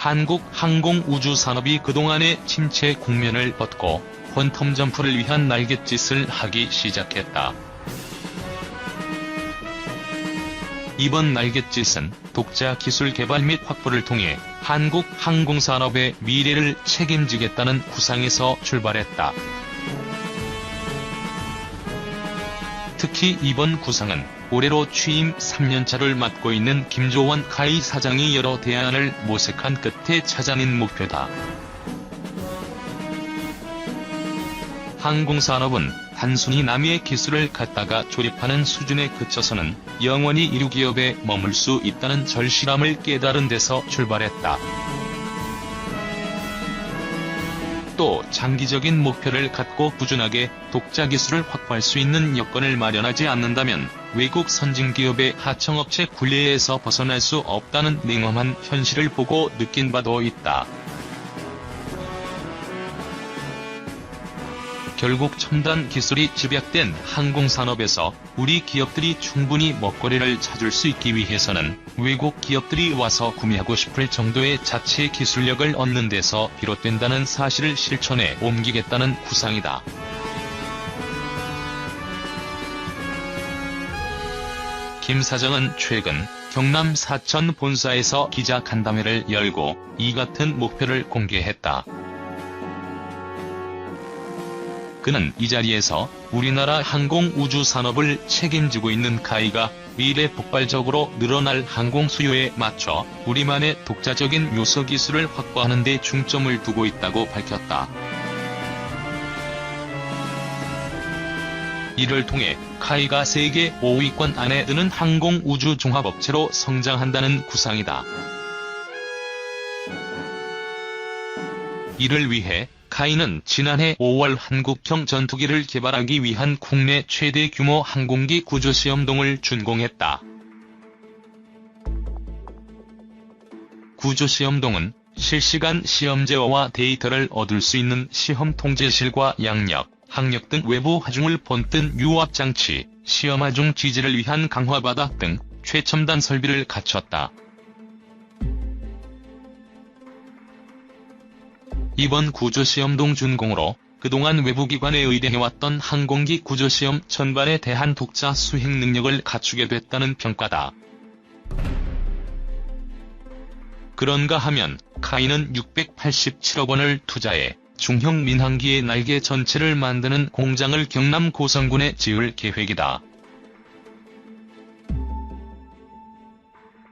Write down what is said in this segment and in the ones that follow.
한국항공우주산업이 그동안의 침체 국면을 벗고 퀀텀 점프를 위한 날갯짓을 하기 시작했다. 이번 날갯짓은 독자 기술 개발 및 확보를 통해 한국 항공산업의 미래를 책임지겠다는 구상에서 출발했다. 특히 이번 구상은 올해로 취임 3년차를 맡고 있는 김조원 카이 사장이 여러 대안을 모색한 끝에 찾아낸 목표다. 항공산업은 단순히 남의 기술을 갖다가 조립하는 수준에 그쳐서는 영원히 이류 기업에 머물 수 있다는 절실함을 깨달은 데서 출발했다. 또 장기적인 목표를 갖고 꾸준하게 독자 기술을 확보할 수 있는 여건을 마련하지 않는다면 외국 선진기업의 하청업체 굴레에서 벗어날 수 없다는 냉엄한 현실을 보고 느낀 바도 있다. 결국 첨단 기술이 집약된 항공산업에서 우리 기업들이 충분히 먹거리를 찾을 수 있기 위해서는 외국 기업들이 와서 구매하고 싶을 정도의 자체 기술력을 얻는 데서 비롯된다는 사실을 실천에 옮기겠다는 구상이다. 김 사장은 최근 경남 사천 본사에서 기자 간담회를 열고 이 같은 목표를 공개했다. 그는 이 자리에서 우리나라 항공우주산업을 책임지고 있는 카이가 미래 폭발적으로 늘어날 항공 수요에 맞춰 우리만의 독자적인 요소 기술을 확보하는 데 중점을 두고 있다고 밝혔다. 이를 통해 카이가 세계 5위권 안에 드는 항공우주 종합업체로 성장한다는 구상이다. 이를 위해 카이는 지난해 5월 한국형 전투기를 개발하기 위한 국내 최대 규모 항공기 구조시험동을 준공했다. 구조시험동은 실시간 시험 제어와 데이터를 얻을 수 있는 시험 통제실과 양력, 항력 등 외부 하중을 본뜬 유압장치, 시험 하중 지지를 위한 강화바닥 등 최첨단 설비를 갖췄다. 이번 구조시험동 준공으로 그동안 외부기관에 의뢰해왔던 항공기 구조시험 전반에 대한 독자 수행 능력을 갖추게 됐다는 평가다. 그런가 하면 카이는 687억 원을 투자해 중형 민항기의 날개 전체를 만드는 공장을 경남 고성군에 지을 계획이다.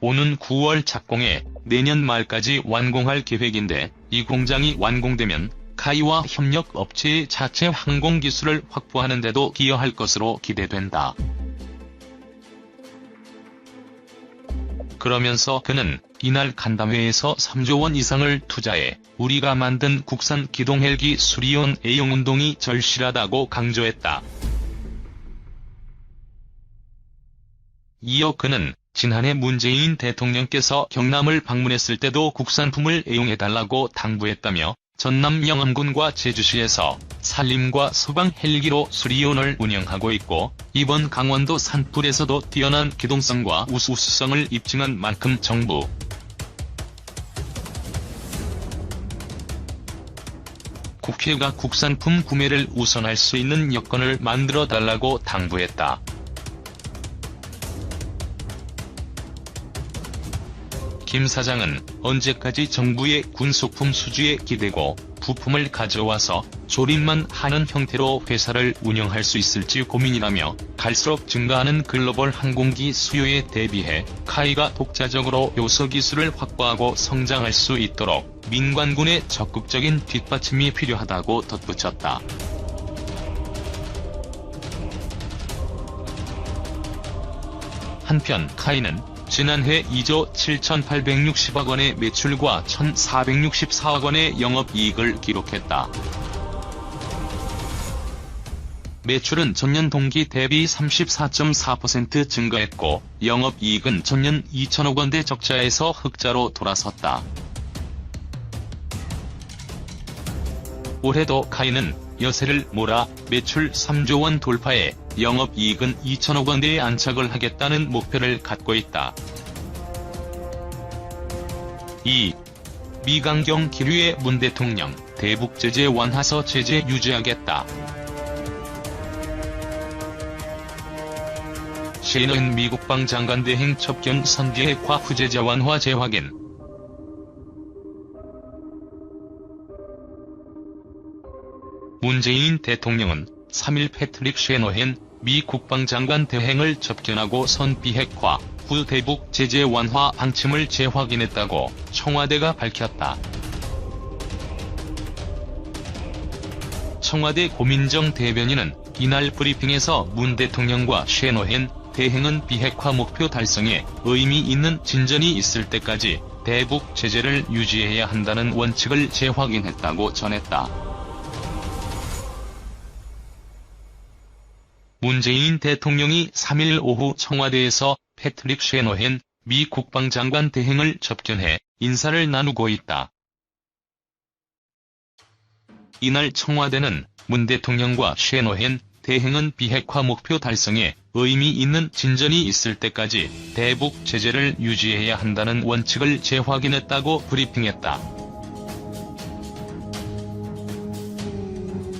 오는 9월 착공해 내년 말까지 완공할 계획인데 이 공장이 완공되면 카이와 협력 업체의 자체 항공 기술을 확보하는 데도 기여할 것으로 기대된다. 그러면서 그는 이날 간담회에서 3조 원 이상을 투자해 우리가 만든 국산 기동 헬기 수리온 A용 운동이 절실하다고 강조했다. 이어 그는 지난해 문재인 대통령께서 경남을 방문했을 때도 국산품을 애용해달라고 당부했다며 전남 영암군과 제주시에서 산림과 소방 헬기로 수리온을 운영하고 있고 이번 강원도 산불에서도 뛰어난 기동성과 우수성을 입증한 만큼 정부 국회가 국산품 구매를 우선할 수 있는 여건을 만들어달라고 당부했다. 김 사장은 언제까지 정부의 군소품 수주에 기대고 부품을 가져와서 조립만 하는 형태로 회사를 운영할 수 있을지 고민이라며 갈수록 증가하는 글로벌 항공기 수요에 대비해 카이가 독자적으로 요소 기술을 확보하고 성장할 수 있도록 민관군의 적극적인 뒷받침이 필요하다고 덧붙였다. 한편 카이는 지난해 2조 7,860억 원의 매출과 1,464억 원의 영업이익을 기록했다. 매출은 전년 동기 대비 34.4% 증가했고 영업이익은 전년 2천억 원대 적자에서 흑자로 돌아섰다. 올해도 카이는 여세를 몰아 매출 3조 원 돌파해 영업이익은 2천억 원대에 안착을 하겠다는 목표를 갖고 있다. 이 미강경 기류의 문 대통령, 대북 제재 완화서 제재 유지하겠다. 시인은 미 국방장관 대행 접견 선 비핵화 후 제재 완화 재확인. 문재인 대통령은 3일 패트릭 셰너헨 미 국방장관 대행을 접견하고 선 비핵화 후 대북 제재 완화 방침을 재확인했다고 청와대가 밝혔다. 청와대 고민정 대변인은 이날 브리핑에서 문 대통령과 셰너헨 대행은 비핵화 목표 달성에 의미 있는 진전이 있을 때까지 대북 제재를 유지해야 한다는 원칙을 재확인했다고 전했다. 문재인 대통령이 3일 오후 청와대에서 패트릭 셰너헨 미 국방장관 대행을 접견해 인사를 나누고 있다. 이날 청와대는 문 대통령과 셰너헨 대행은 비핵화 목표 달성에 의미 있는 진전이 있을 때까지 대북 제재를 유지해야 한다는 원칙을 재확인했다고 브리핑했다.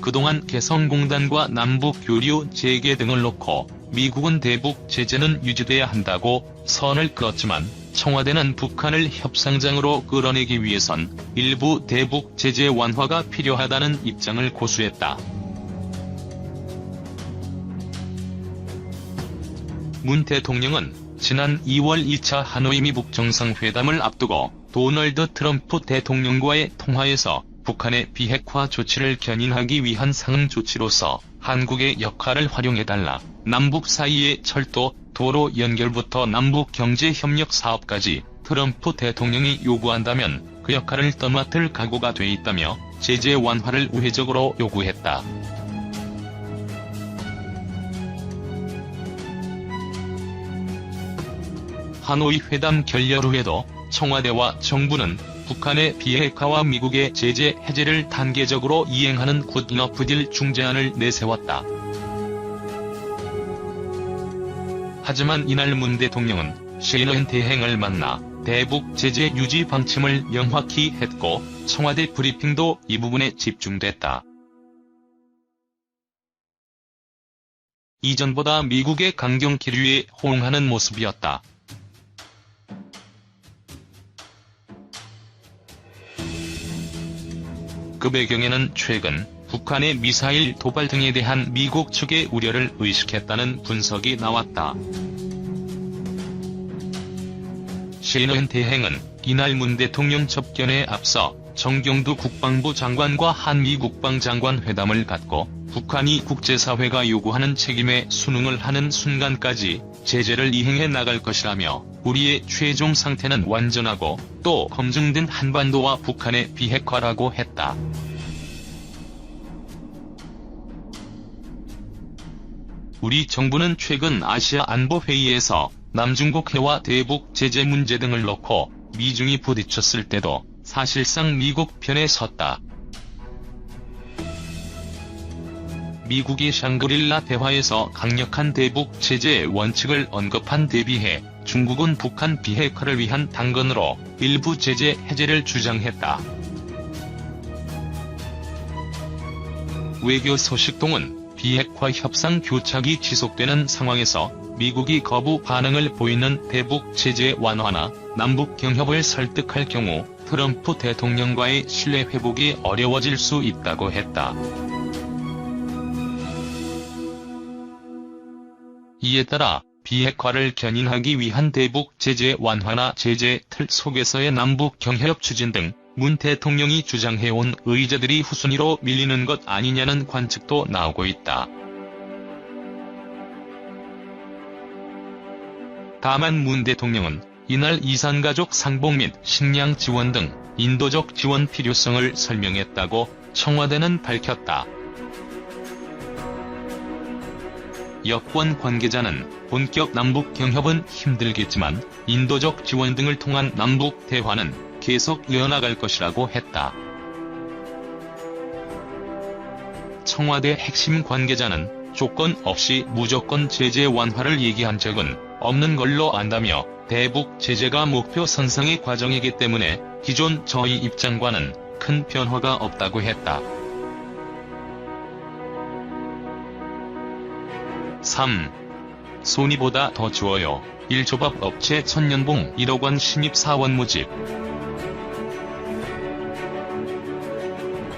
그동안 개성공단과 남북 교류 재개 등을 놓고 미국은 대북 제재는 유지돼야 한다고 선을 그었지만 청와대는 북한을 협상장으로 끌어내기 위해선 일부 대북 제재 완화가 필요하다는 입장을 고수했다. 문 대통령은 지난 2월 2차 하노이 미북 정상회담을 앞두고 도널드 트럼프 대통령과의 통화에서 북한의 비핵화 조치를 견인하기 위한 상응 조치로서 한국의 역할을 활용해달라, 남북 사이의 철도, 도로 연결부터 남북 경제협력 사업까지 트럼프 대통령이 요구한다면 그 역할을 떠맡을 각오가 돼 있다며 제재 완화를 우회적으로 요구했다. 하노이 회담 결렬 후에도 청와대와 정부는 북한의 비핵화와 미국의 제재 해제를 단계적으로 이행하는 굿 이너프 딜 중재안을 내세웠다. 하지만 이날 문 대통령은 셰너헨 대행을 만나 대북 제재 유지 방침을 명확히 했고 청와대 브리핑도 이 부분에 집중됐다. 이전보다 미국의 강경 기류에 호응하는 모습이었다. 그 배경에는 최근 북한의 미사일 도발 등에 대한 미국 측의 우려를 의식했다는 분석이 나왔다. 셰너헨 대행은 이날 문 대통령 접견에 앞서 정경두 국방부 장관과 한미 국방장관 회담을 갖고 북한이 국제사회가 요구하는 책임에 순응을 하는 순간까지 제재를 이행해 나갈 것이라며 우리의 최종 상태는 완전하고 또 검증된 한반도와 북한의 비핵화라고 했다. 우리 정부는 최근 아시아 안보회의에서 남중국 해와 대북 제재 문제 등을 놓고 미중이 부딪혔을 때도 사실상 미국 편에 섰다. 미국이 샹그릴라 대화에서 강력한 대북 제재 원칙을 언급한 대비해 중국은 북한 비핵화를 위한 당근으로 일부 제재 해제를 주장했다. 외교 소식통은 비핵화 협상 교착이 지속되는 상황에서 미국이 거부 반응을 보이는 대북 제재 완화나 남북 경협을 설득할 경우 트럼프 대통령과의 신뢰 회복이 어려워질 수 있다고 했다. 이에 따라 비핵화를 견인하기 위한 대북 제재 완화나 제재 틀 속에서의 남북 경협 추진 등 문 대통령이 주장해온 의제들이 후순위로 밀리는 것 아니냐는 관측도 나오고 있다. 다만 문 대통령은 이날 이산가족 상봉 및 식량 지원 등 인도적 지원 필요성을 설명했다고 청와대는 밝혔다. 여권 관계자는 본격 남북 경협은 힘들겠지만 인도적 지원 등을 통한 남북 대화는 계속 이어나갈 것이라고 했다. 청와대 핵심 관계자는 조건 없이 무조건 제재 완화를 얘기한 적은 없는 걸로 안다며 대북 제재가 목표 선상의 과정이기 때문에 기존 저희 입장과는 큰 변화가 없다고 했다. 3. 소니보다 더 좋아요. 1조밥 업체 천연봉 1억 원 신입사원 모집.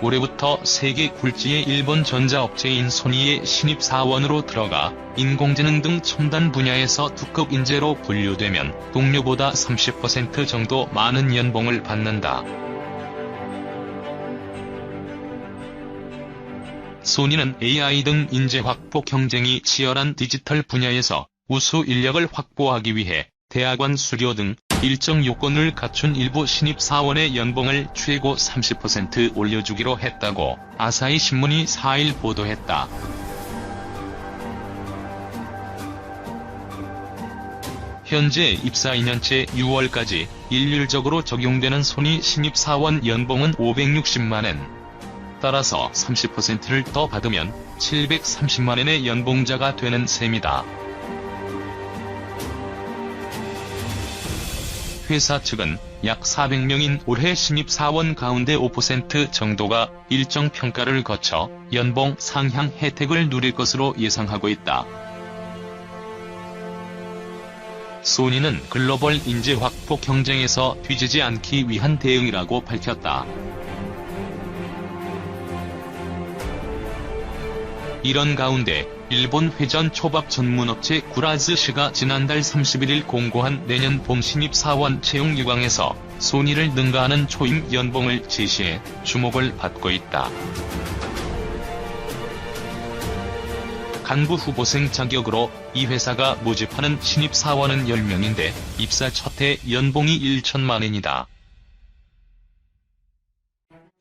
올해부터 세계 굴지의 일본 전자업체인 소니의 신입사원으로 들어가 인공지능 등 첨단 분야에서 특급 인재로 분류되면 동료보다 30% 정도 많은 연봉을 받는다. 소니는 AI 등 인재 확보 경쟁이 치열한 디지털 분야에서 우수 인력을 확보하기 위해 대학원 수료 등 일정 요건을 갖춘 일부 신입사원의 연봉을 최고 30% 올려주기로 했다고 아사히 신문이 4일 보도했다. 현재 입사 2년째 6월까지 일률적으로 적용되는 소니 신입사원 연봉은 560만엔. 따라서 30%를 더 받으면 730만엔의 연봉자가 되는 셈이다. 회사 측은 약 400명인 올해 신입사원 가운데 5% 정도가 일정 평가를 거쳐 연봉 상향 혜택을 누릴 것으로 예상하고 있다. 소니는 글로벌 인재 확보 경쟁에서 뒤지지 않기 위한 대응이라고 밝혔다. 이런 가운데 일본 회전 초밥 전문업체 구라즈시가 지난달 31일 공고한 내년 봄 신입사원 채용 유광에서 소니를 능가하는 초임 연봉을 제시해 주목을 받고 있다. 간부 후보생 자격으로 이 회사가 모집하는 신입사원은 10명인데 입사 첫해 연봉이 1천만엔이다.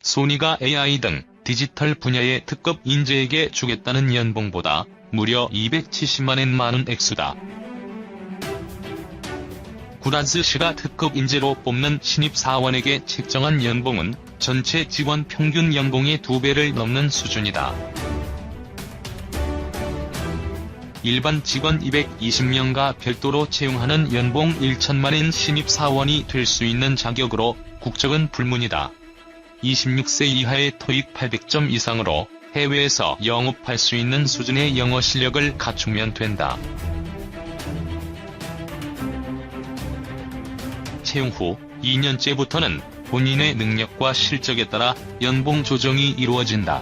소니가 AI 등 디지털 분야의 특급 인재에게 주겠다는 연봉보다 무려 270만엔 많은 액수다. 구라즈시가 특급 인재로 뽑는 신입사원에게 책정한 연봉은 전체 직원 평균 연봉의 2배를 넘는 수준이다. 일반 직원 220명과 별도로 채용하는 연봉 1천만엔 신입사원이 될 수 있는 자격으로 국적은 불문이다. 26세 이하의 토익 800점 이상으로 해외에서 영업할 수 있는 수준의 영어 실력을 갖추면 된다. 채용 후 2년째부터는 본인의 능력과 실적에 따라 연봉 조정이 이루어진다.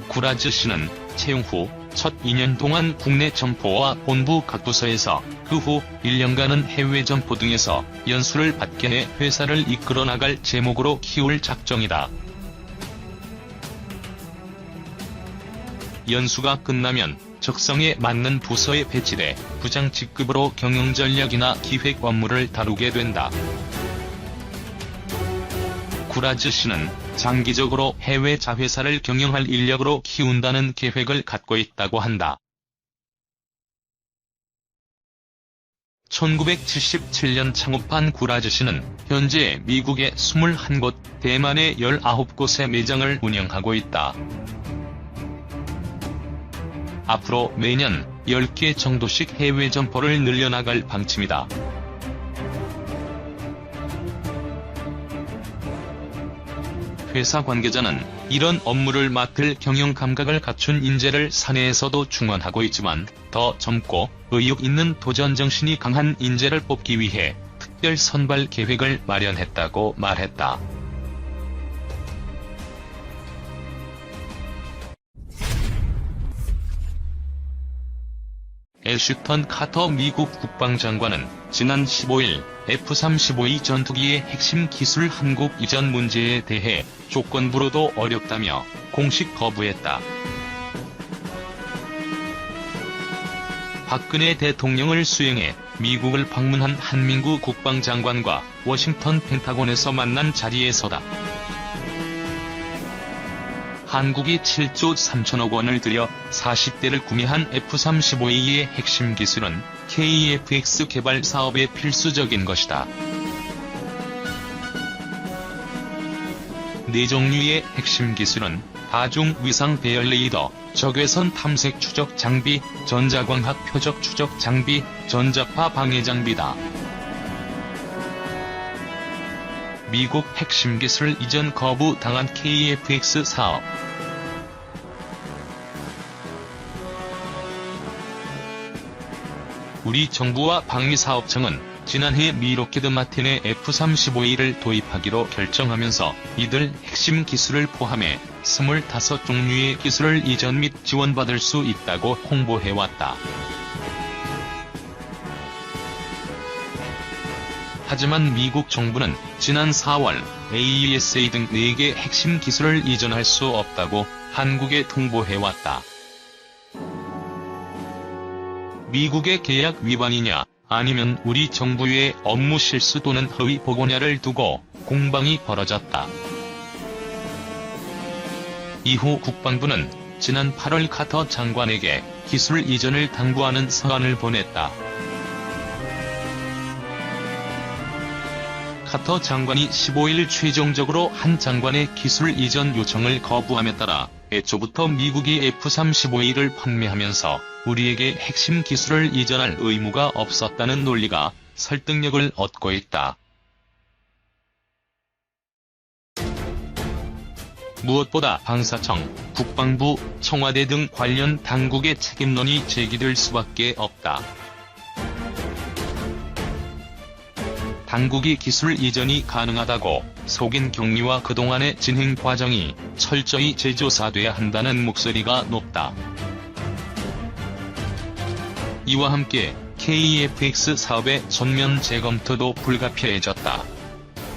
구라즈시는 채용 후 첫 2년 동안 국내 점포와 본부 각 부서에서 그 후 1년간은 해외 점포 등에서 연수를 받게 해 회사를 이끌어 나갈 제목으로 키울 작정이다. 연수가 끝나면 적성에 맞는 부서에 배치돼 부장 직급으로 경영 전략이나 기획 업무를 다루게 된다. 구라즈시는 장기적으로 해외 자회사를 경영할 인력으로 키운다는 계획을 갖고 있다고 한다. 1977년 창업한 구라즈시는 현재 미국의 21곳, 대만의 19곳의 매장을 운영하고 있다. 앞으로 매년 10개 정도씩 해외 점포를 늘려나갈 방침이다. 회사 관계자는 이런 업무를 맡을 경영 감각을 갖춘 인재를 사내에서도 충원하고 있지만 더 젊고 의욕 있는 도전 정신이 강한 인재를 뽑기 위해 특별 선발 계획을 마련했다고 말했다. 애슈턴 카터 미국 국방장관은 지난 15일 F-35E 전투기의 핵심 기술 한국 이전 문제에 대해 조건부로도 어렵다며 공식 거부했다. 박근혜 대통령을 수행해 미국을 방문한 한민구 국방장관과 워싱턴 펜타곤에서 만난 자리에서다. 한국이 7조 3천억 원을 들여 40대를 구매한 F-35E의 핵심 기술은 KF-X 개발 사업에 필수적인 것이다. 4종류의 핵심 기술은 다중 위상 배열 레이더, 적외선 탐색 추적 장비, 전자광학 표적 추적 장비, 전자파 방해 장비다. 미국 핵심 기술 이전 거부당한 KF-X 사업. 우리 정부와 방위사업청은 지난해 미 록히드 마틴의 F-35A를 도입하기로 결정하면서 이들 핵심 기술을 포함해 25종류의 기술을 이전 및 지원받을 수 있다고 홍보해왔다. 하지만 미국 정부는 지난 4월 AESA 등 4개 핵심 기술을 이전할 수 없다고 한국에 통보해왔다. 미국의 계약 위반이냐, 아니면 우리 정부의 업무 실수 또는 허위 보고냐를 두고 공방이 벌어졌다. 이후 국방부는 지난 8월 카터 장관에게 기술 이전을 당부하는 서한을 보냈다. 카터 장관이 15일 최종적으로 한 장관의 기술 이전 요청을 거부함에 따라 애초부터 미국이 F-35A를 판매하면서 우리에게 핵심 기술을 이전할 의무가 없었다는 논리가 설득력을 얻고 있다. 무엇보다 방사청, 국방부, 청와대 등 관련 당국의 책임론이 제기될 수밖에 없다. 당국이 기술 이전이 가능하다고 속인 경위와 그동안의 진행 과정이 철저히 재조사돼야 한다는 목소리가 높다. 이와 함께 KF-X 사업의 전면 재검토도 불가피해졌다.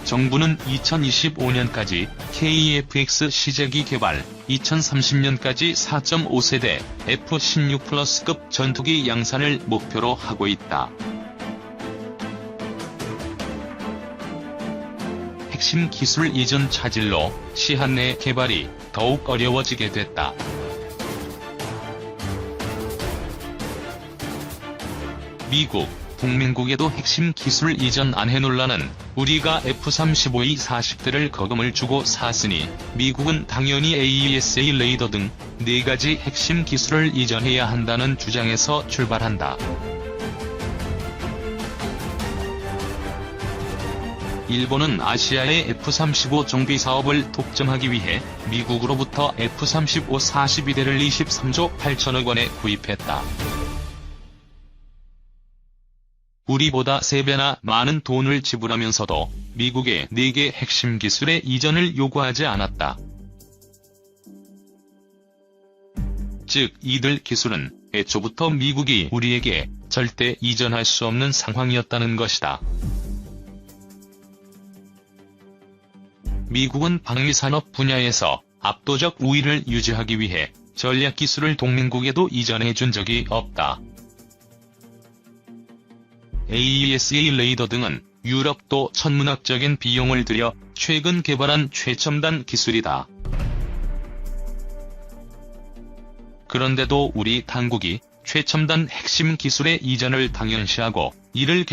정부는 2025년까지 KF-X 시제기 개발, 2030년까지 4.5세대 F-16 플러스급 전투기 양산을 목표로 하고 있다. 핵심 기술 이전 차질로 시한 내 개발이 더욱 어려워지게 됐다. 미국, 동맹국에도 핵심 기술 이전 안해 논란은 우리가 F-35E 40대를 거금을 주고 샀으니 미국은 당연히 AESA 레이더 등 4가지 핵심 기술을 이전해야 한다는 주장에서 출발한다. 일본은 아시아의 F-35 정비 사업을 독점하기 위해 미국으로부터 F-35 42대를 23조 8천억 원에 구입했다. 우리보다 3배나 많은 돈을 지불하면서도 미국의 4개 핵심 기술의 이전을 요구하지 않았다. 즉 이들 기술은 애초부터 미국이 우리에게 절대 이전할 수 없는 상황이었다는 것이다. 미국은 방위산업 분야에서 압도적 우위를 유지하기 위해 전략기술을 동맹국에도 이전해준 적이 없다. AESA 레이더 등은 유럽도 천문학적인 비용을 들여 최근 개발한 최첨단 기술이다. 그런데도 우리 당국이 최첨단 핵심 기술의 이전을 당연시하고 이를